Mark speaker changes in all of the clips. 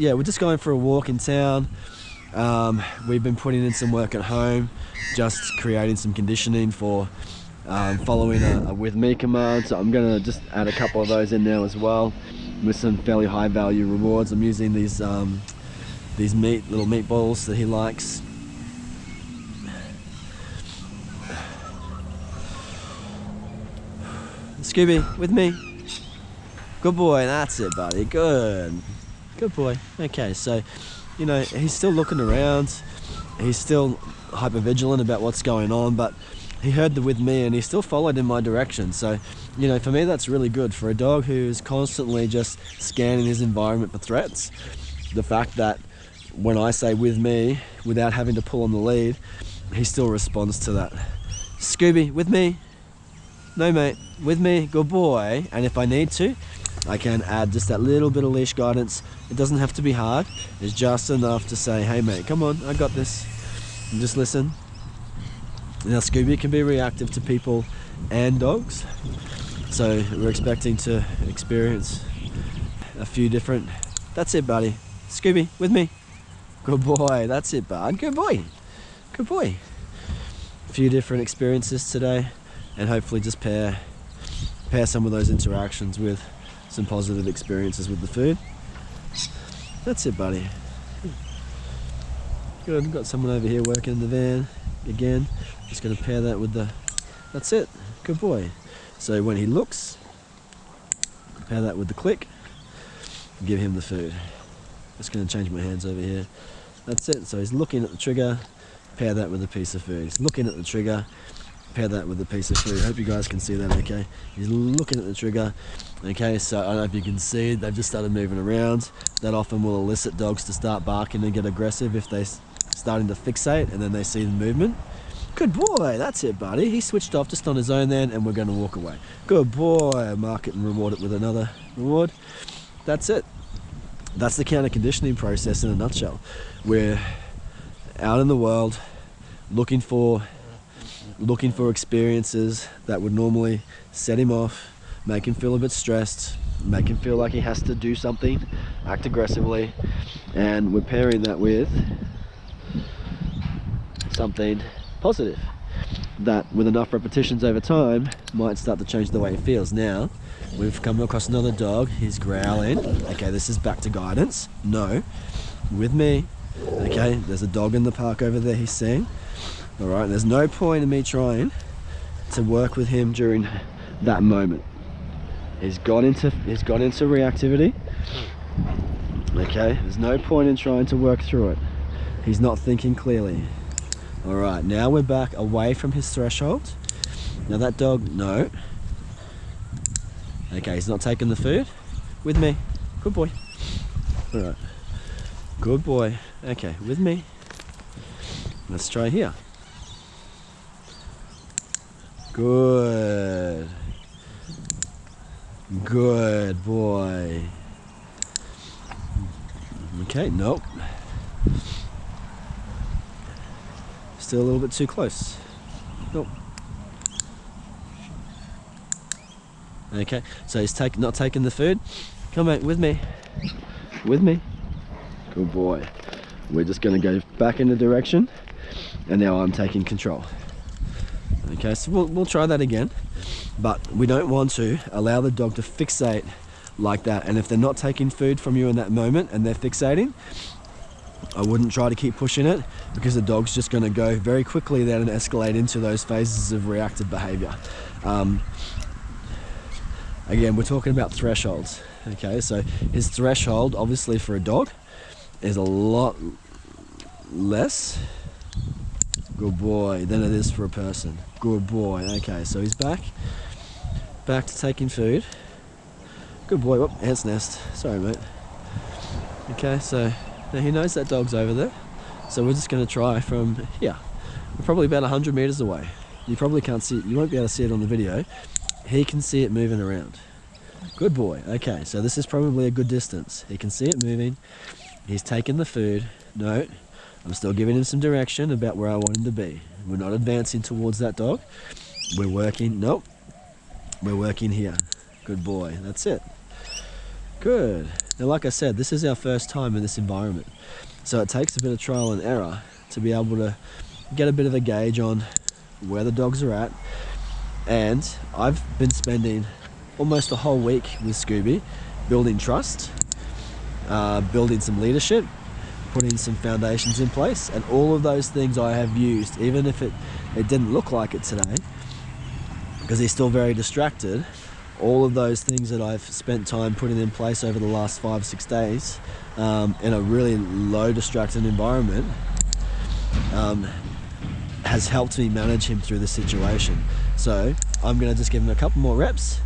Speaker 1: yeah, we're just going for a walk in town. We've been putting in some work at home, just creating some conditioning for following a with me command. So I'm gonna just add a couple of those in now as well, with some fairly high value rewards. I'm using these little meatballs that he likes. Scoobie, with me. Good boy, that's it, buddy. Good boy. Okay, so you know, he's still looking around, he's still hyper vigilant about what's going on, but he heard the with me and he still followed in my direction. So you know, for me that's really good. For a dog who's constantly just scanning his environment for threats, the fact that when I say with me, without having to pull on the lead, he still responds to that. Scoobie, with me. No mate, with me, good boy. And if I need to, I can add just that little bit of leash guidance. It doesn't have to be hard. It's just enough to say, hey mate, come on, I got this. And just listen. Now Scoobie can be reactive to people and dogs. So we're expecting to experience a few different, that's it buddy. Scoobie, with me. Good boy, that's it bud, good boy. Good boy. A few different experiences today, and hopefully just pair some of those interactions with some positive experiences with the food. That's it buddy. Good, got someone over here working in the van again. Just going to pair that with the, that's it, good boy. So when he looks, pair that with the click, give him the food. Just going to change my hands over here. That's it, so he's looking at the trigger, pair that with a piece of food. He's looking at the trigger, pair that with a piece of food. Hope you guys can see that okay. He's looking at the trigger. Okay, so I don't know if you can see, they've just started moving around. That often will elicit dogs to start barking and get aggressive if they're starting to fixate and then they see the movement. Good boy, that's it buddy. He switched off just on his own then, and we're going to walk away. Good boy, mark it and reward it with another reward. That's it. That's the counter conditioning process in a nutshell. We're out in the world looking for experiences that would normally set him off, make him feel a bit stressed, make him feel like he has to do something, act aggressively, and we're pairing that with something positive that with enough repetitions over time might start to change the way he feels. Now we've come across another dog, he's growling. Okay, this is back to guidance. No, with me. Okay, there's a dog in the park over there he's seeing. All right, there's no point in me trying to work with him during that moment. He's got into reactivity. Okay, there's no point in trying to work through it. He's not thinking clearly. All right, now we're back away from his threshold. Now that dog, no. Okay, he's not taking the food. With me, good boy. All right, good boy. Okay, with me. Let's try here. Good. Good boy. Okay, nope. Still a little bit too close. Nope. Okay, so he's not taking the food. Come on, with me. With me. Good boy. We're just going to go back in the direction, and now I'm taking control. Okay, so we'll try that again, but we don't want to allow the dog to fixate like that. And if they're not taking food from you in that moment and they're fixating, I wouldn't try to keep pushing it, because the dog's just going to go very quickly then and escalate into those phases of reactive behavior. Again, we're talking about thresholds. Okay, so his threshold, obviously for a dog, is a lot less, good boy, than it is for a person. Good boy. Okay, so he's back to taking food. Good boy. Whoop, ant's nest. Sorry mate. Okay, so now he knows that dog's over there, so we're just going to try from here. We're probably about 100 meters away. You probably can't see it, you won't be able to see it on the video. He can see it moving around. Good boy. Okay, so this is probably a good distance. He can see it moving. He's taking the food. No, I'm still giving him some direction about where I want him to be. We're not advancing towards that dog. We're working, nope. We're working here. Good boy, that's it. Good. Now, like I said, this is our first time in this environment. So it takes a bit of trial and error to be able to get a bit of a gauge on where the dogs are at. And I've been spending almost a whole week with Scoobie, building trust, building some leadership, putting some foundations in place, and all of those things I have used, even if it didn't look like it today, because he's still very distracted. All of those things that I've spent time putting in place over the last 5 or 6 days in a really low distracted environment has helped me manage him through the situation. So I'm going to just give him a couple more reps,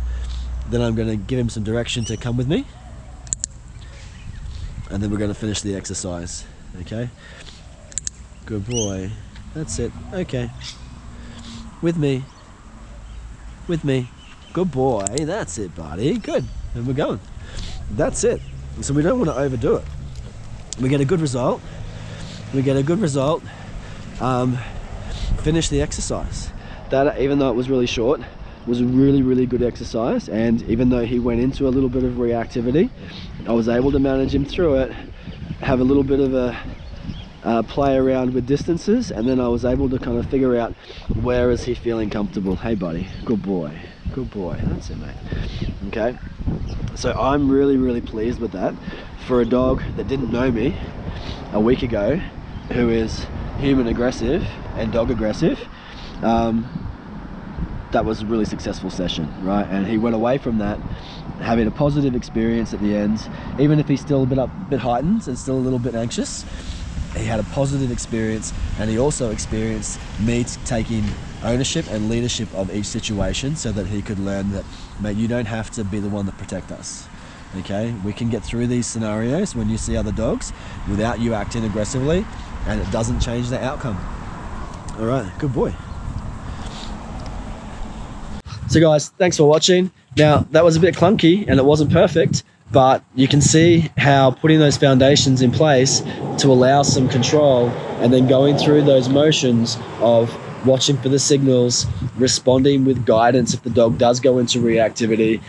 Speaker 1: then I'm going to give him some direction to come with me, and then we're going to finish the exercise. Okay, good boy, that's it. Okay, with me, good boy, that's it, buddy. Good, and we're going. That's it. So we don't want to overdo it. We get a good result, finish the exercise. That, even though it was really short, was a really good exercise. And even though he went into a little bit of reactivity, I was able to manage him through it, have a little bit of a play around with distances, and then I was able to kind of figure out where is he feeling comfortable. Hey buddy, good boy, that's it, mate. Okay, so I'm really pleased with that. For a dog that didn't know me a week ago, who is human aggressive and dog aggressive, that was a really successful session, right? And he went away from that having a positive experience at the end. Even if he's still a bit heightened and still a little bit anxious, he had a positive experience, and he also experienced me taking ownership and leadership of each situation, so that he could learn that, mate, you don't have to be the one that protect us. Okay, we can get through these scenarios when you see other dogs without you acting aggressively, and it doesn't change the outcome. All right, good boy. So guys, thanks for watching. Now, that was a bit clunky and it wasn't perfect, but you can see how putting those foundations in place to allow some control, and then going through those motions of watching for the signals, responding with guidance if the dog does go into reactivity,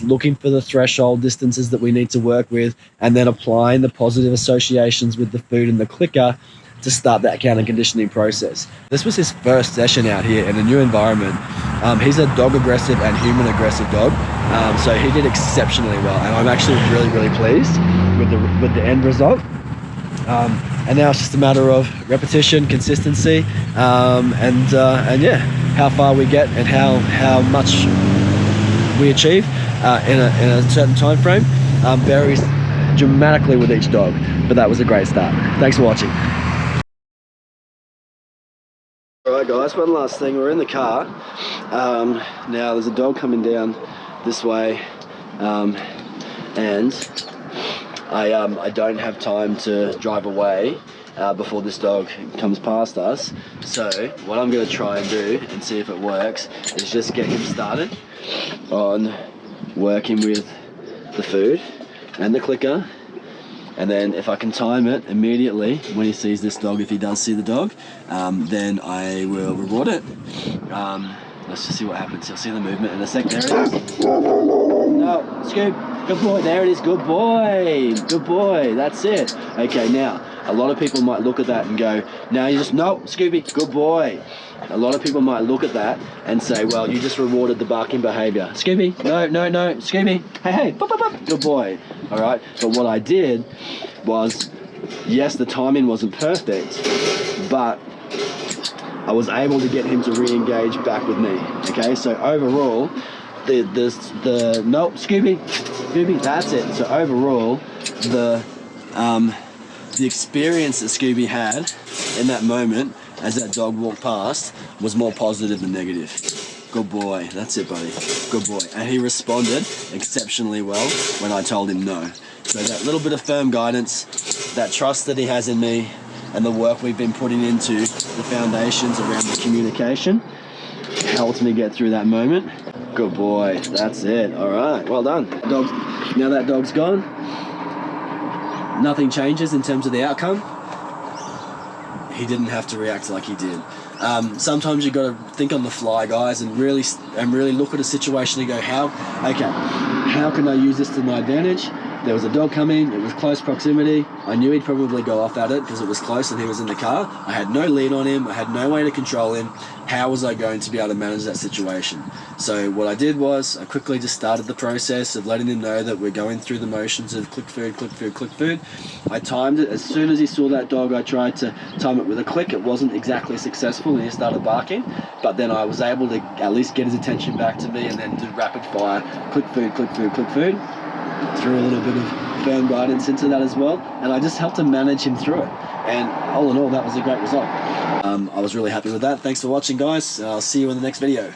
Speaker 1: looking for the threshold distances that we need to work with, and then applying the positive associations with the food and the clicker to start that counter-conditioning process. This was his first session out here in a new environment. He's a dog aggressive and human aggressive dog, so he did exceptionally well, and I'm actually really pleased with the end result. And now it's just a matter of repetition, consistency, and yeah, how far we get and how much we achieve in a certain time frame varies dramatically with each dog. But that was a great start. Thanks for watching. Alright guys, one last thing. We're in the car. Now there's a dog coming down this way, and I don't have time to drive away before this dog comes past us. So what I'm going to try and do and see if it works is just get him started on working with the food and the clicker, and then if I can time it immediately when he sees this dog, if he does see the dog, then I will reward it. Let's just see what happens. He'll see the movement in a sec. There it is. No, Scoop. Good boy. There it is. Good boy. Good boy. That's it. Okay, now, a lot of people might look at that and go, no, you just, no, Scoobie, good boy. A lot of people might look at that and say, well, you just rewarded the barking behavior. Scoobie, no, Scoobie, hey, bop, bop, bop. Good boy. All right. But what I did was, yes, the timing wasn't perfect, but I was able to get him to re-engage back with me. Okay, so overall, no, Scoobie, that's it. So overall, the experience that Scoobie had in that moment as that dog walked past was more positive than negative. Good boy, that's it, buddy. Good boy. And he responded exceptionally well when I told him no. So that little bit of firm guidance, that trust that he has in me, and the work we've been putting into the foundations around the communication helped me get through that moment. Good boy, that's it. All right, well done. Now that dog's gone, nothing changes in terms of the outcome. He didn't have to react like he did. Sometimes you've got to think on the fly, guys, and really look at a situation and go, how can I use this to my advantage? there was a dog coming, it was close proximity. I knew he'd probably go off at it because it was close and he was in the car. I had no lead on him, I had no way to control him. How was I going to be able to manage that situation? So what I did was I quickly just started the process of letting him know that we're going through the motions of click food, click food, click food. I timed it. As soon as he saw that dog, I tried to time it with a click. It wasn't exactly successful and he started barking, but then I was able to at least get his attention back to me and then do rapid fire, click food, click food, click food. Threw a little bit of firm guidance into that as well, and I just helped him manage him through it. And all in all, that was a great result. I was really happy with that. Thanks for watching, guys. I'll see you in the next video.